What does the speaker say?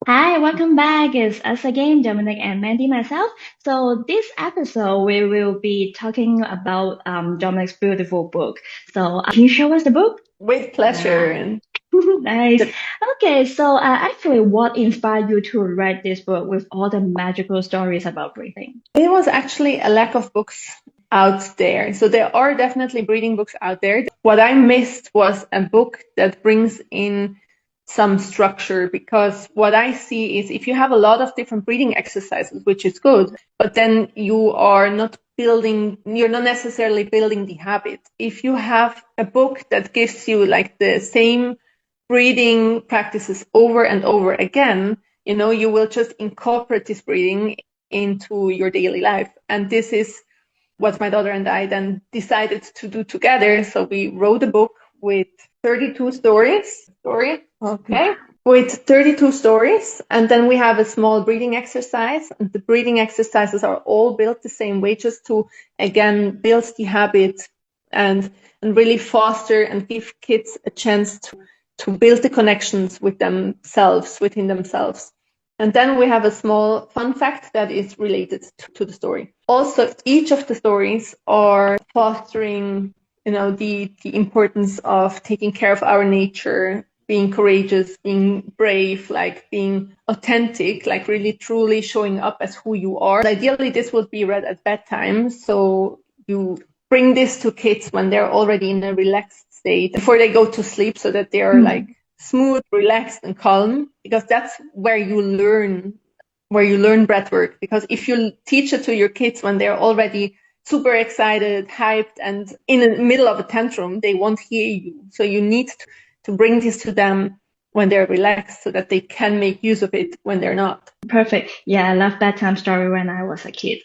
Hi, welcome back. It's us again, Dominic and Mandy myself. So this episode we will be talking about Dominic's beautiful book. So can you show us the book? With pleasure. Yeah, And nice. the, Okay, so actually, what inspired you to write this book with all the magical stories about breathing? it was actually a lack of books out there. So there are definitely breathing books out there. What I missed was a book that brings in some structure, because what I see is if you have a lot of different breathing exercises, which is good, but then you're not necessarily building the habit. If you have a book that gives you like the same breathing practices over and over again, you will just incorporate this breathing into your daily life. And this is what my daughter and I then decided to do together. So we wrote a book with 32 stories. Okay. With 32 stories. And then we have a small breathing exercise. And the breathing exercises are all built the same way, just to, again, build the habit and, and really foster and give kids a chance to build the connections with themselves, within themselves. And then we have a small fun fact that is related to the story. Also, each of the stories are fostering, the importance of taking care of our nature, being courageous, being brave, like being authentic, like really truly showing up as who you are. Ideally, this would be read at bedtime. So you bring this to kids when they're already in a relaxed state before they go to sleep, so that they are like smooth, relaxed, and calm, because that's where you learn breath work. Because if you teach it to your kids when they're already super excited, hyped, and in the middle of a tantrum, they won't hear you. So you need to bring this to them when they're relaxed, so that they can make use of it when they're not. Perfect. Yeah, I love bedtime story when I was a kid.